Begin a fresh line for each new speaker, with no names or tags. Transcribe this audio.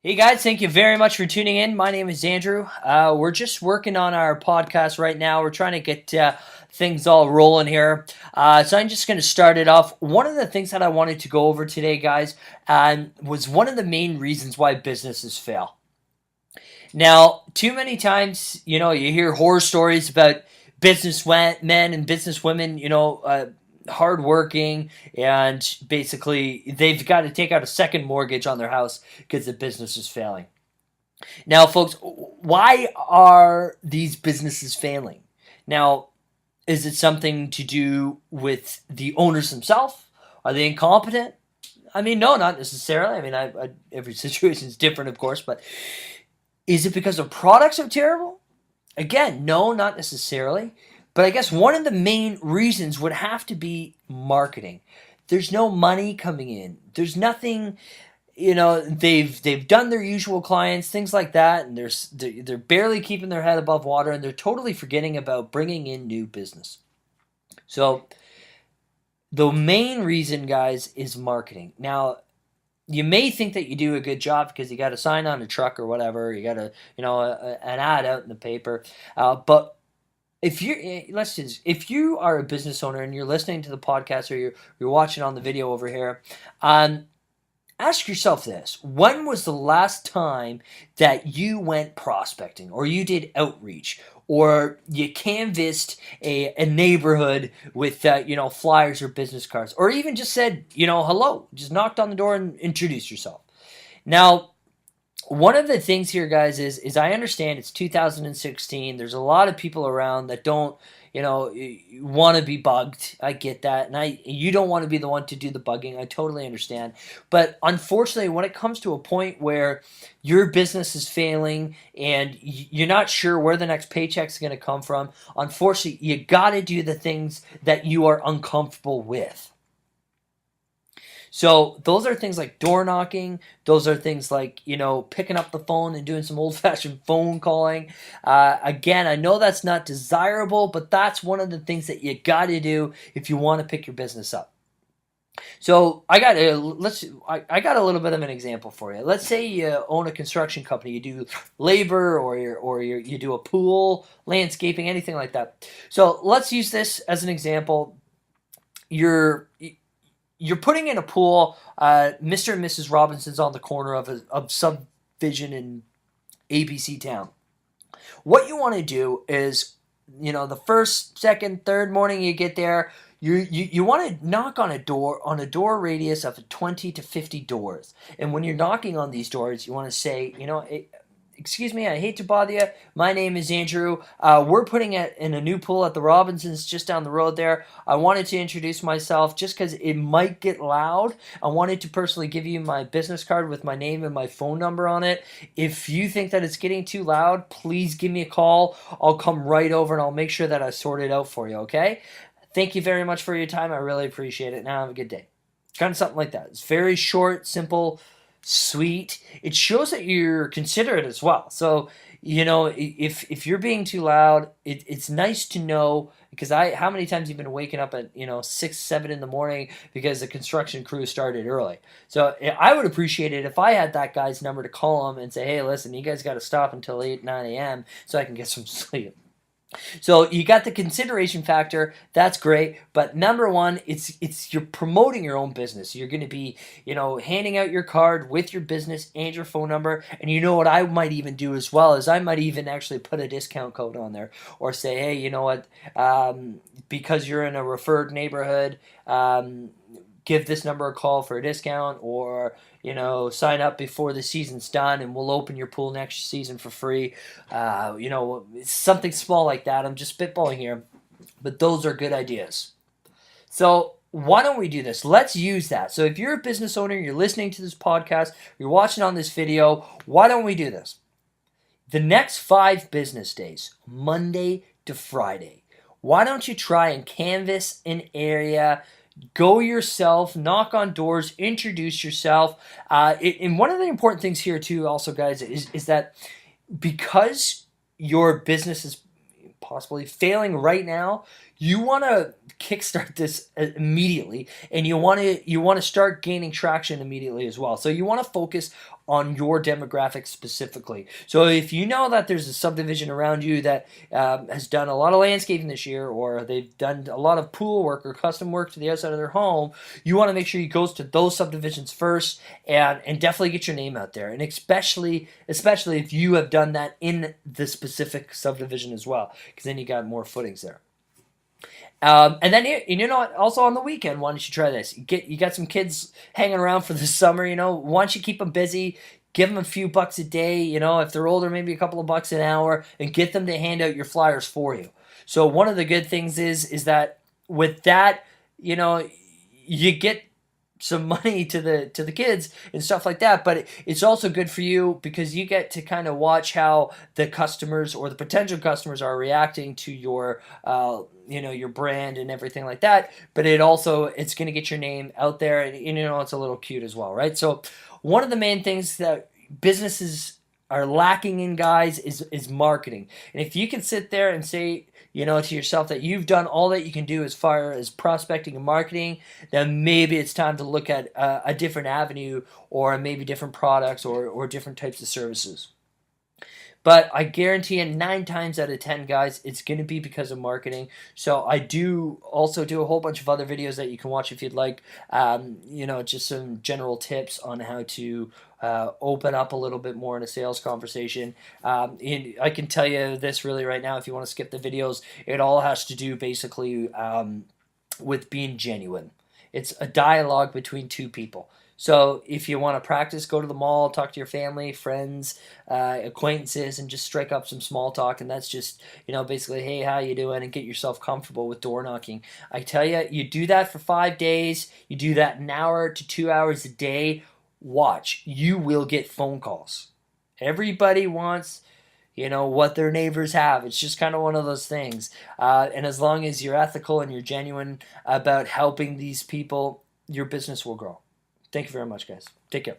Hey guys, thank you very much for tuning in. My name is Andrew. We're just working on our podcast right now. We're trying to get things all rolling here. So I'm just going to start it off. One of the things that I wanted to go over today, guys, was one of the main reasons why businesses fail. Now, too many times, you hear horror stories about businessmen and businesswomen, hardworking, and basically they've got to take out a second mortgage on their house because the business is failing. Now, folks, why are these businesses failing? Now, is it something to do with the owners themselves? Are they incompetent? I mean, no, not necessarily. I mean, every situation is different, of course, but is it because the products are terrible? Again, no, not necessarily. But I guess one of the main reasons would have to be marketing. There's no money coming in. There's nothing, they've done their usual clients, things like that, and they're barely keeping their head above water, and they're totally forgetting about bringing in new business. So the main reason, guys, is marketing. Now, you may think that you do a good job because you got a sign on a truck or whatever, you got an ad out in the paper, but if you are a business owner and you're listening to the podcast or you're watching on the video over here, ask yourself this: when was the last time that you went prospecting, or you did outreach, or you canvassed a neighborhood with flyers or business cards, or even just said hello, just knocked on the door and introduced yourself? Now, one of the things here, guys, is I understand it's 2016. There's a lot of people around that don't, want to be bugged. I get that, and you don't want to be the one to do the bugging. I totally understand. But unfortunately, when it comes to a point where your business is failing and you're not sure where the next paycheck's going to come from, unfortunately, you got to do the things that you are uncomfortable with. So those are things like door knocking. Those are things like, picking up the phone and doing some old-fashioned phone calling. Again, I know that's not desirable, but that's one of the things that you got to do if you want to pick your business up. So I got a little bit of an example for you. Let's say you own a construction company. You do labor, or you do a pool, landscaping, anything like that. So let's use this as an example. You're putting in a pool. Mr. and Mrs. Robinson's on the corner of a subdivision in ABC town. What you want to do is, the first, second, third morning you get there, you want to knock on a door radius of 20 to 50 doors. And when you're knocking on these doors, you want to say, excuse me, I hate to bother you. My name is Andrew. We're putting in a new pool at the Robinsons just down the road there. I wanted to introduce myself just because it might get loud. I wanted to personally give you my business card with my name and my phone number on it. If you think that it's getting too loud, please give me a call. I'll come right over and I'll make sure that I sort it out for you, okay? Thank you very much for your time. I really appreciate it. Now have a good day. Kind of something like that. It's very short, simple, sweet. It shows that you're considerate as well. So, if you're being too loud, it's nice to know, because how many times you've been waking up at 6, 7 in the morning because the construction crew started early. So I would appreciate it if I had that guy's number to call him and say, hey, listen, you guys got to stop until 8, 9 a.m. so I can get some sleep. So you got the consideration factor. That's great. But number one, it's you're promoting your own business. You're going to be, handing out your card with your business and your phone number. And you know what I might even do as well is I might even actually put a discount code on there, or say, hey, you know what, because you're in a referred neighborhood, give this number a call for a discount, or sign up before the season's done and we'll open your pool next season for free. Something small like that. I'm just spitballing here, but those are good ideas. So why don't we do this? Let's use that. So if you're a business owner, you're listening to this podcast, you're watching on this video, why don't we do this? The next 5 business days, Monday to Friday, why don't you try and canvass an area? Go yourself, knock on doors, introduce yourself. And one of the important things here too, also, guys, is that because your business is possibly failing right now, you want to kickstart this immediately, and you want to start gaining traction immediately as well. So you want to focus on your demographic specifically. So if you know that there's a subdivision around you that has done a lot of landscaping this year, or they've done a lot of pool work or custom work to the outside of their home, you want to make sure you go to those subdivisions first, and definitely get your name out there. And especially if you have done that in the specific subdivision as well, because then you got more footings there. And then also on the weekend, why don't you try this? You got some kids hanging around for the summer. Why don't you keep them busy? Give them a few bucks a day. If they're older, maybe a couple of bucks an hour, and get them to hand out your flyers for you. So one of the good things is that with that, you get some money to the kids and stuff like that, but it's also good for you because you get to kind of watch how the customers or the potential customers are reacting to your your brand and everything like that. But it's going to get your name out there, and it's a little cute as well, right? So one of the main things that businesses are lacking in, guys, is marketing. And if you can sit there and say to yourself that you've done all that you can do as far as prospecting and marketing, then maybe it's time to look at a different avenue, or maybe different products or different types of services. But I guarantee you 9 times out of 10, guys, it's going to be because of marketing. So I do also do a whole bunch of other videos that you can watch if you'd like. Just some general tips on how to open up a little bit more in a sales conversation. I can tell you this really right now, if you want to skip the videos, it all has to do basically with being genuine. It's a dialogue between two people. So if you want to practice, go to the mall, talk to your family, friends, acquaintances, and just strike up some small talk. And that's just, basically, hey, how you doing? And get yourself comfortable with door knocking. I tell you, you do that for 5 days. You do that an hour to 2 hours a day. Watch, you will get phone calls. Everybody wants what their neighbors have. It's just kind of one of those things. And as long as you're ethical and you're genuine about helping these people, your business will grow. Thank you very much, guys. Take care.